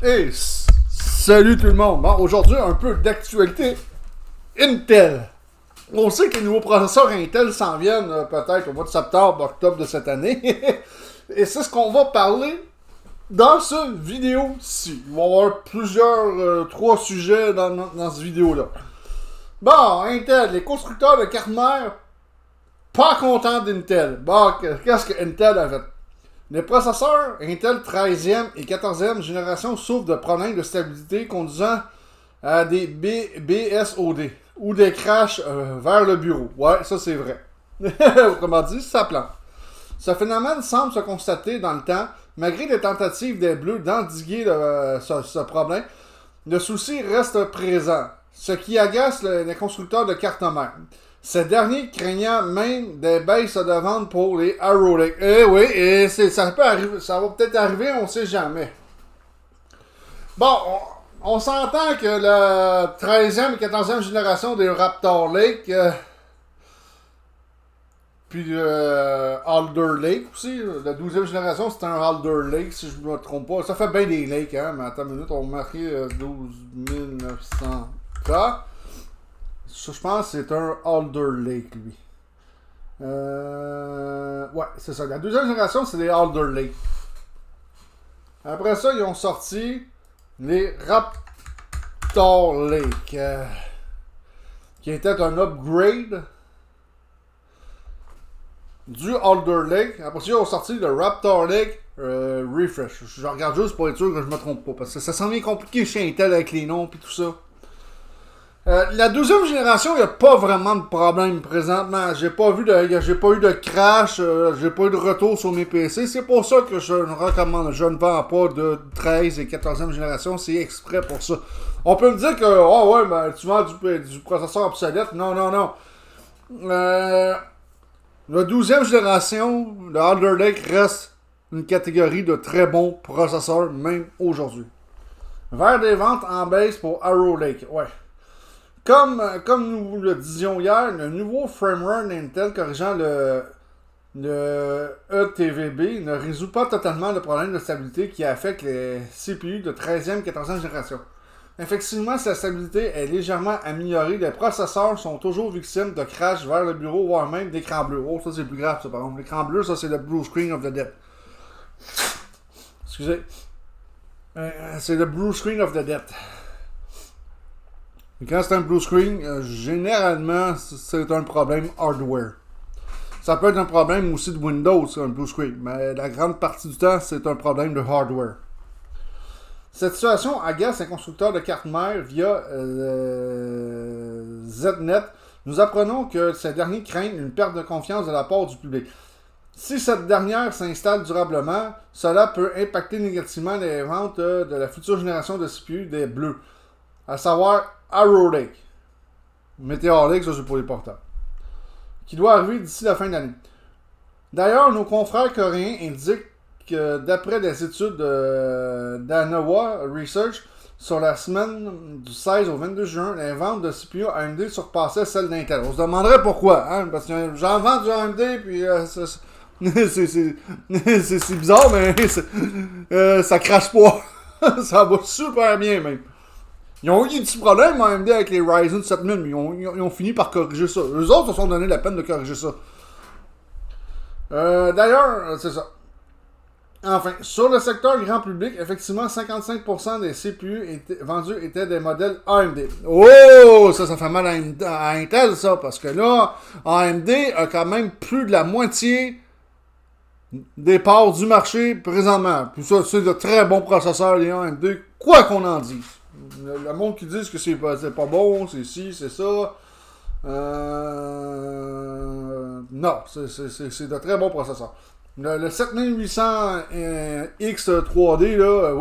Hey, salut tout le monde. Bon, aujourd'hui, un peu d'actualité. Intel. On sait que les nouveaux processeurs Intel s'en viennent peut-être au mois de septembre, octobre de cette année. Et c'est ce qu'on va parler dans cette vidéo-ci. Il va y avoir trois sujets dans cette vidéo-là. Bon, Intel, les constructeurs de cartes mères, pas contents d'Intel. Bon, qu'est-ce que Intel a fait? Les processeurs Intel 13e et 14e génération souffrent de problèmes de stabilité conduisant à des BSOD ou des crashs vers le bureau. Ouais, ça c'est vrai. Autrement dit, ça plante. Ce phénomène semble se constater dans le temps, malgré les tentatives des Bleus d'endiguer ce problème. Le souci reste présent, ce qui agace les constructeurs de cartes mères. Ces derniers craignant même des baisses de vente pour les Arrow Lake. Eh oui, ça peut arriver, ça va peut-être arriver, on ne sait jamais. Bon, on s'entend que la 13e et 14e génération des Raptor Lake, puis Alder Lake aussi, la 12e génération c'est un Alder Lake, si je ne me trompe pas. Ça fait bien des lakes, hein, mais attends une minute, on va marquer 12900 K. Je pense que c'est un Alder Lake, lui. Ouais, c'est ça. La deuxième génération, c'est des Alder Lake. Après ça, ils ont sorti les Raptor Lake, qui était un upgrade du Alder Lake. Après ça, ils ont sorti le Raptor Lake Refresh. Je regarde juste pour être sûr que je ne me trompe pas, parce que ça semble compliqué chez Intel avec les noms et tout ça. La deuxième génération, il n'y a pas vraiment de problème présentement. J'ai pas eu de crash, j'ai pas eu de retour sur mes PC. C'est pour ça que je ne vends pas de 13 et 14e génération. C'est exprès pour ça. On peut me dire que, oh ouais, ben, tu vends du processeur obsolète. Non, non, non. La 12e génération, le Alder Lake reste une catégorie de très bons processeurs, même aujourd'hui. Vers des ventes en baisse pour Arrow Lake. Ouais. Comme nous le disions hier, le nouveau firmware d'Intel corrigeant le ETVB ne résout pas totalement le problème de stabilité qui affecte les CPU de 13e et 14e génération. Effectivement, sa stabilité est légèrement améliorée. Les processeurs sont toujours victimes de crash vers le bureau, voire même d'écran bleu. Oh, ça c'est plus grave, ça par exemple. L'écran bleu, ça c'est le blue screen of the dead. Excusez. C'est le blue screen of the dead. Et quand c'est un blue screen, généralement, c'est un problème hardware. Ça peut être un problème aussi de Windows, un blue screen, mais la grande partie du temps, c'est un problème de hardware. Cette situation agace un constructeur de cartes mères via ZNet. Nous apprenons que ces derniers craignent une perte de confiance de la part du public. Si cette dernière s'installe durablement, cela peut impacter négativement les ventes de la future génération de CPU des Bleus, à savoir Arrow Lake. Meteor Lake, ça c'est pour les portables. Qui doit arriver d'ici la fin de l'année. D'ailleurs, nos confrères coréens indiquent que d'après des études d'Anawa Research, sur la semaine du 16 au 22 juin, les ventes de CPU AMD surpassaient celles d'Intel. On se demanderait pourquoi, hein? Parce que j'en vends du AMD, puis c'est bizarre, mais ça crache pas. Ça va super bien même. Ils ont eu des petits problèmes AMD avec les Ryzen 7000, mais ils ont fini par corriger ça. Eux autres se sont donné la peine de corriger ça. D'ailleurs, c'est ça. Enfin, sur le secteur grand public, effectivement, 55% des CPU vendus étaient des modèles AMD. Oh, ça fait mal à Intel, ça, parce que là, AMD a quand même plus de la moitié des parts du marché présentement. Puis ça, c'est de très bons processeurs, les AMD, quoi qu'on en dise. Le monde qui dit que c'est pas bon, c'est ci, c'est ça. Non, c'est de très bons processeurs. Le 7800 X3D, là,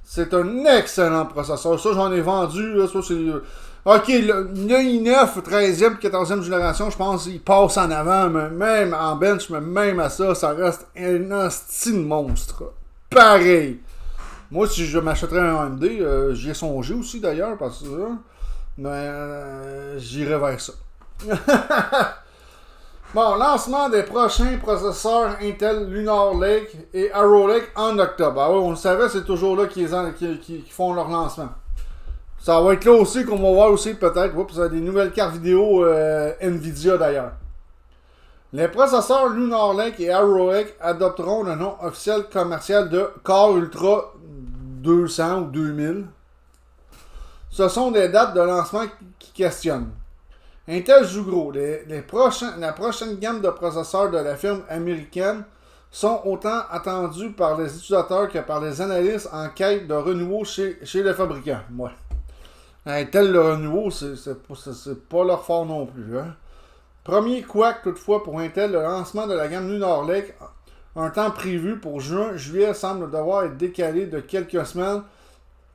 c'est un excellent processeur. Ça, j'en ai vendu. Là, ça, c'est, ok, le i9, 13e, 14e génération, je pense qu'il passe en avant, mais même en bench, mais même à ça, ça reste un style monstre. Pareil. Moi, si je m'achèterais un AMD, j'y ai songé aussi d'ailleurs, parce que j'irais vers ça. Bon, lancement des prochains processeurs Intel Lunar Lake et Arrow Lake en octobre. Ah oui, on le savait, c'est toujours là qu'ils font leur lancement. Ça va être là aussi qu'on va voir aussi peut-être. Oups, des nouvelles cartes vidéo Nvidia d'ailleurs. Les processeurs Lunar Lake et Arrow Lake adopteront le nom officiel commercial de Core Ultra 200 ou 2000. Ce sont des dates de lancement qui questionnent. Intel joue gros. La prochaine gamme de processeurs de la firme américaine sont autant attendus par les utilisateurs que par les analystes en quête de renouveau chez les fabricants. Ouais. Intel, le renouveau, c'est pas leur fort non plus. Hein. Premier couac toutefois pour Intel, le lancement de la gamme Lunar Lake, un temps prévu pour juin-juillet, semble devoir être décalé de quelques semaines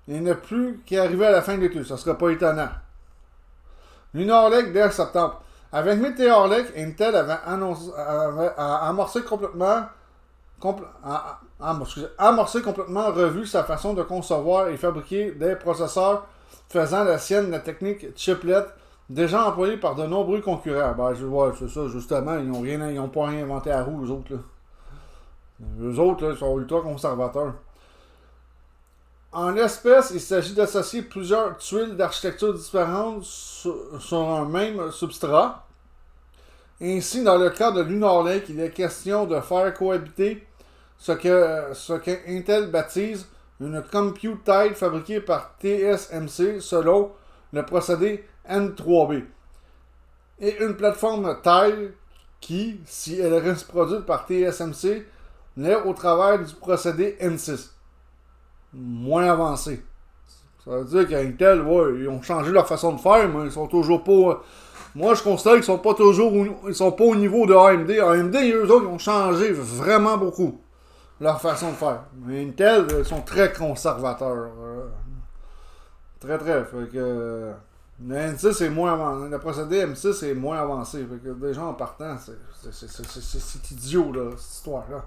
et ne plus qu'arriver à la fin de l'été. Ça ne serait pas étonnant. Lunar Lake dès septembre. Avec Meteor Lake, Intel avait amorcé complètement revu sa façon de concevoir et fabriquer des processeurs faisant la sienne la technique chiplet déjà employée par de nombreux concurrents. Ben, je vois, c'est ça, justement, ils n'ont pas rien inventé à roue, eux autres. Là. Eux autres, là, sont ultra conservateurs. En l'espèce, il s'agit d'associer plusieurs tuiles d'architecture différentes sur un même substrat. Ainsi, dans le cas de Lunar Lake, il est question de faire cohabiter ce que Intel baptise une Compute Tile fabriquée par TSMC selon le procédé N3B. Et une plateforme Tile qui, si elle reste produite par TSMC, l'est au travers du procédé N6. Moins avancé. Ça veut dire qu'Intel, ouais, ils ont changé leur façon de faire, mais ils sont toujours pas. Moi, je constate qu'ils sont pas au niveau de AMD. AMD, eux autres, ils ont changé vraiment beaucoup leur façon de faire. Mais Intel, ils sont très conservateurs. Très. Fait que. Le N6 est moins avancé. Le procédé M6 est moins avancé. Fait que déjà en partant, c'est idiot, là, cette histoire-là.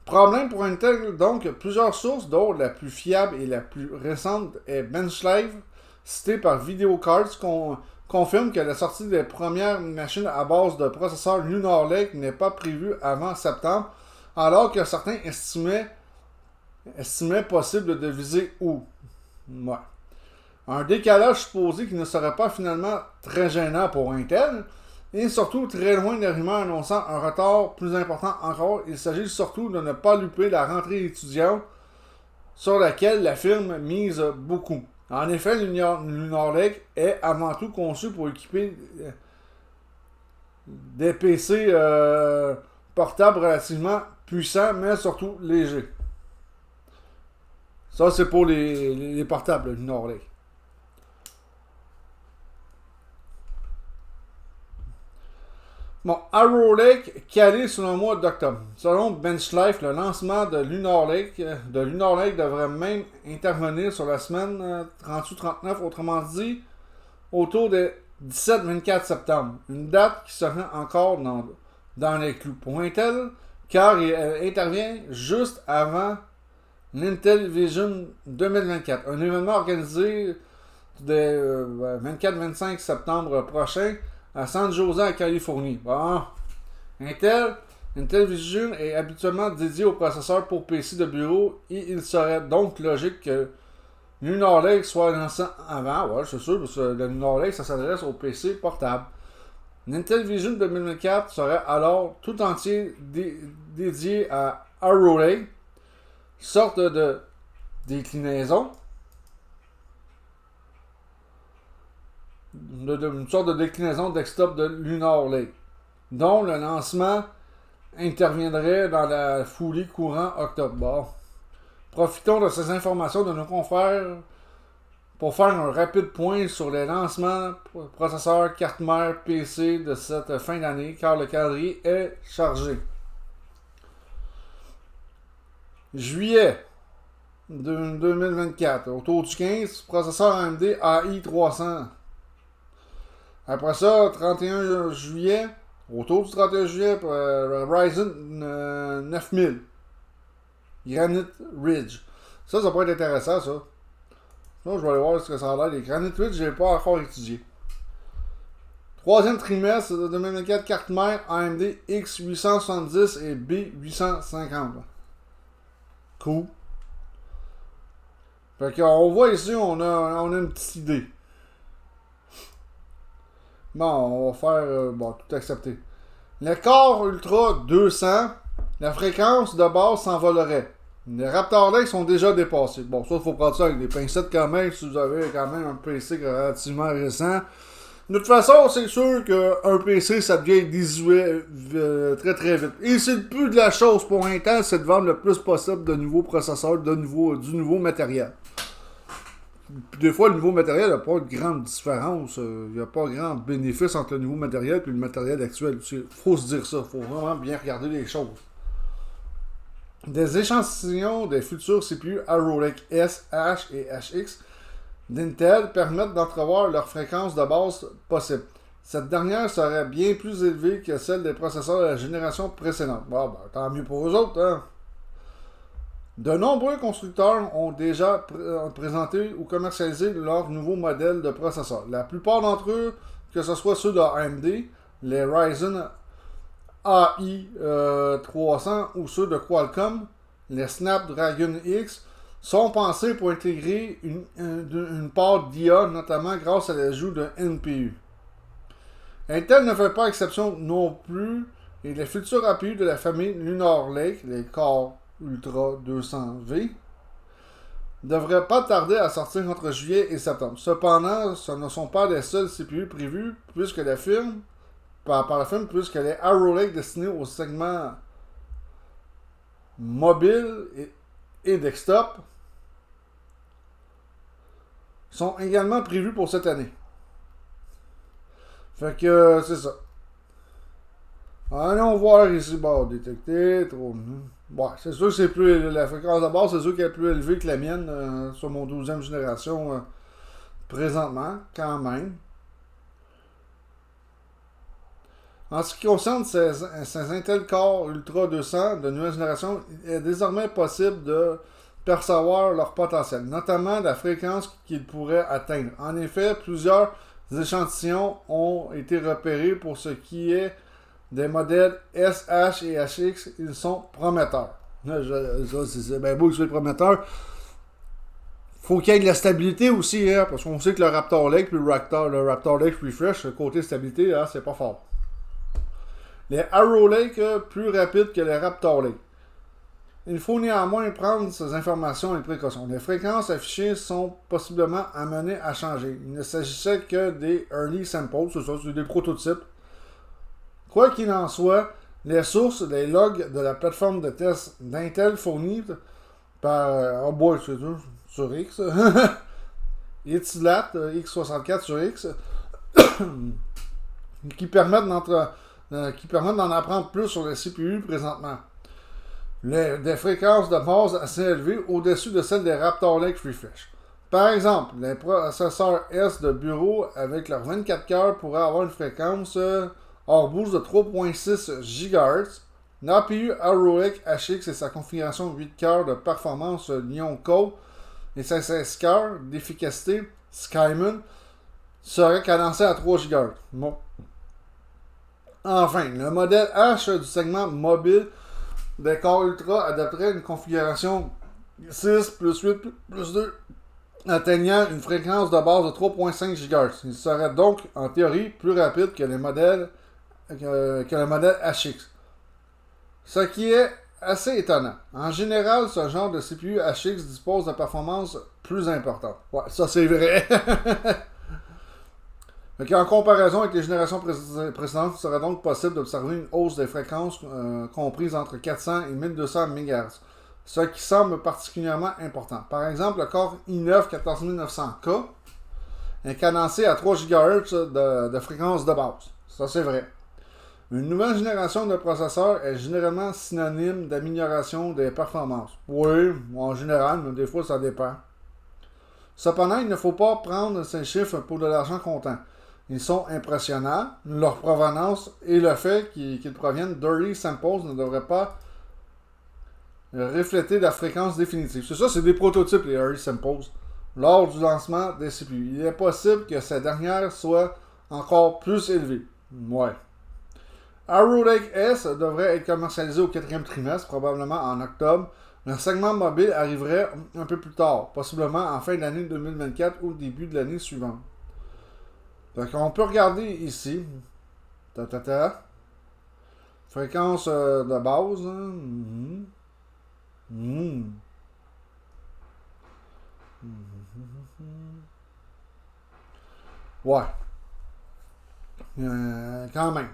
Problème pour Intel, donc, plusieurs sources, dont la plus fiable et la plus récente est Benchlive, citée par VideoCards, confirme que la sortie des premières machines à base de processeurs Lunar Lake n'est pas prévue avant septembre, alors que certains estimaient possible de viser août. Ouais. Un décalage supposé qui ne serait pas finalement très gênant pour Intel, et surtout très loin des rumeurs annonçant un retard plus important encore. Il s'agit surtout de ne pas louper la rentrée étudiante sur laquelle la firme mise beaucoup. En effet, Lunar Lake est avant tout conçu pour équiper des PC portables relativement puissants, mais surtout légers. Ça, c'est pour les portables, Lunar Lake. Bon, Arrow Lake calé sur le mois d'octobre. Selon Benchlife, le lancement de Lunar Lake devrait même intervenir sur la semaine 38-39, autrement dit, autour de 17-24 septembre. Une date qui serait encore dans les clous. Pour Intel, car elle intervient juste avant l'Intel Vision 2024, un événement organisé le 24-25 septembre prochain à San Jose, en Californie. Bon. Intel Vision est habituellement dédié aux processeurs pour PC de bureau et il serait donc logique que Lunar Lake soit lancé avant. Ouais, c'est sûr, parce que le Lunar Lake, ça s'adresse aux PC portables. L'Intel Vision 2024 serait alors tout entier dédié à Arrow Lake, sorte de déclinaison. Une sorte de déclinaison desktop de Lunar Lake, dont le lancement interviendrait dans la foulée courant octobre. Bon. Profitons de ces informations de nos confrères pour faire un rapide point sur les lancements processeurs, carte mère, PC de cette fin d'année, car le calendrier est chargé. Juillet 2024, autour du 15, processeur AMD AI300. Après ça, 31 juillet, autour du 31 juillet, Ryzen 9000. Granite Ridge. Ça pourrait être intéressant, ça. Ça, je vais aller voir ce que ça a l'air. Les Granite Ridge, je n'ai pas encore étudié. Troisième trimestre de 2024, carte mère AMD X870 et B850. Cool. Fait qu'on voit ici, on a une petite idée. Bon, on va faire tout accepter. Le Core Ultra 200, la fréquence de base s'envolerait. Les Raptor Lake sont déjà dépassés. Bon, ça, il faut prendre ça avec des pincettes quand même, si vous avez quand même un PC relativement récent. De toute façon, c'est sûr qu'un PC, ça devient désuet très très vite. Et c'est le plus de la chose pour Intel, c'est de vendre le plus possible de nouveaux processeurs, du nouveau matériel. Puis des fois, le nouveau matériel n'a pas de grande différence. Il n'y a pas grand bénéfice entre le nouveau matériel et le matériel actuel. Il faut se dire ça. Il faut vraiment bien regarder les choses. Des échantillons des futurs CPU Arrow Lake S, H et HX d'Intel permettent d'entrevoir leur fréquence de base possible. Cette dernière serait bien plus élevée que celle des processeurs de la génération précédente. Bon, ben, tant mieux pour eux autres, hein? De nombreux constructeurs ont déjà présenté ou commercialisé leur nouveau modèle de processeur. La plupart d'entre eux, que ce soit ceux de AMD, les Ryzen AI 300 ou ceux de Qualcomm, les Snapdragon X, sont pensés pour intégrer une part d'IA, notamment grâce à l'ajout de NPU. Intel ne fait pas exception non plus, et les futurs APU de la famille Lunar Lake, les Core Ultra 200V, devraient pas tarder à sortir entre juillet et septembre. Cependant, ce ne sont pas les seuls CPU prévus, puisque la firme, par la firme, puisque les Arrow Lake destinés au segment mobile et desktop sont également prévus pour cette année. Fait que c'est ça. Allons voir ici, bon, détecter, trop. Ouais, c'est sûr que c'est plus. La fréquence de base, c'est sûr qu'elle est plus élevée que la mienne sur mon 12e génération présentement, quand même. En ce qui concerne ces Intel Core Ultra 200 de nouvelle génération, il est désormais possible de percevoir leur potentiel, notamment la fréquence qu'ils pourraient atteindre. En effet, plusieurs échantillons ont été repérés pour ce qui est des modèles S, H et HX. Ils sont prometteurs. C'est bien beau que ce soit prometteur. Faut qu'il y ait de la stabilité aussi, hein, parce qu'on sait que le Raptor Lake puis le Raptor Lake Refresh, le côté stabilité, hein, c'est pas fort. Les Arrow Lake plus rapides que les Raptor Lake. Il faut néanmoins prendre ces informations et précautions. Les fréquences affichées sont possiblement amenées à changer. Il ne s'agissait que des early samples, c'est des prototypes. Quoi qu'il en soit, les sources, les logs de la plateforme de test d'Intel fournies par sur X, Etilat X64 sur X, qui permettent d'en apprendre plus sur les CPU présentement. Des fréquences de base assez élevées au-dessus de celles des Raptor Lake Refresh. Par exemple, les processeurs S de bureau avec leurs 24 cœurs pourraient avoir une fréquence hors boost de 3.6 GHz. L'APU Arrow Lake HX et sa configuration 8 cœurs de performance Lion Code et sa 16 cœurs d'efficacité Skyman seraient cadencés à 3 GHz. Bon. Enfin, le modèle H du segment mobile des Core Ultra adopterait une configuration 6 plus 8 plus 2 atteignant une fréquence de base de 3.5 GHz. Il serait donc, en théorie, plus rapide que le modèle HX. Ce qui est assez étonnant. En général, ce genre de CPU HX dispose de performances plus importantes. Ouais, ça c'est vrai. En comparaison avec les générations précédentes, il serait donc possible d'observer une hausse des fréquences comprises entre 400 et 1200 MHz, ce qui semble particulièrement important. Par exemple, le Core i9 14900K est cadencé à 3 GHz de fréquence de base. Ça, c'est vrai. Une nouvelle génération de processeurs est généralement synonyme d'amélioration des performances. Oui, en général, mais des fois, ça dépend. Cependant, il ne faut pas prendre ces chiffres pour de l'argent comptant. Ils sont impressionnants, leur provenance et le fait qu'ils proviennent d'early samples ne devrait pas refléter la fréquence définitive. C'est ça, c'est des prototypes, les early samples, lors du lancement des CPU. Il est possible que ces dernières soient encore plus élevé. Ouais. Arrow Lake S devrait être commercialisé au 4e trimestre, probablement en octobre. Le segment mobile arriverait un peu plus tard, possiblement en fin d'année 2024 ou au début de l'année suivante. Donc on peut regarder ici. Fréquence de base. Hein? Ouais. Quand même.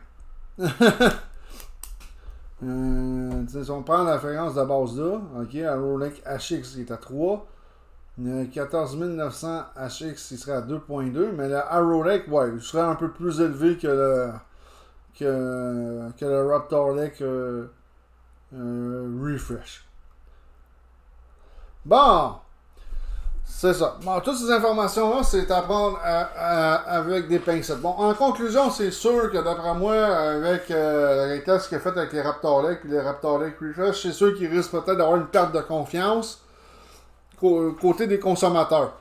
Si on prend la fréquence de base là, ok, Arrowlink HX il est à 3. 14 900 HX il serait à 2.2, mais le Arrowlink, ouais, il serait un peu plus élevé que le Raptor Lake Refresh. Bon, c'est ça. Bon, toutes ces informations-là, c'est à prendre avec des pincettes. Bon, en conclusion, c'est sûr que d'après moi, avec les tests qu'il a fait avec les Raptor Lake et les Raptor Lake Refresh, c'est sûr qu'il risque peut-être d'avoir une perte de confiance côté des consommateurs.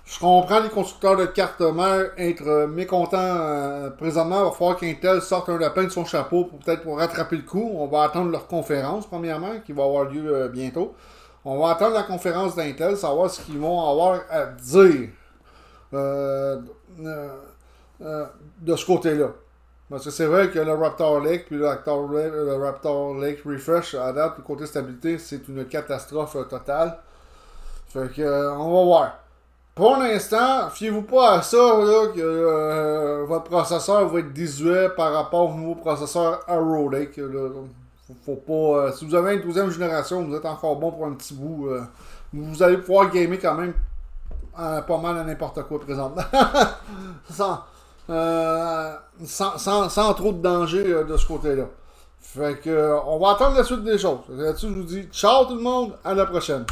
Je comprends les constructeurs de cartes mères être mécontents présentement. Il va falloir qu'Intel sorte un lapin de son chapeau pour rattraper le coup. On va attendre leur conférence, premièrement, qui va avoir lieu bientôt. On va attendre la conférence d'Intel, savoir ce qu'ils vont avoir à dire de ce côté-là. Parce que c'est vrai que le Raptor Lake puis le Raptor Lake Refresh, à date, du côté stabilité, c'est une catastrophe totale. Fait que, on va voir. Pour l'instant, fiez-vous pas à ça, là, que votre processeur va être désuet par rapport au nouveau processeur Arrow Lake. Là. Faut pas, si vous avez une 12e génération, vous êtes encore bon pour un petit bout. Vous allez pouvoir gamer quand même pas mal à n'importe quoi présentement. sans trop de danger de ce côté-là. Fait que on va attendre la suite des choses. Là-dessus, je vous dis ciao tout le monde, à la prochaine.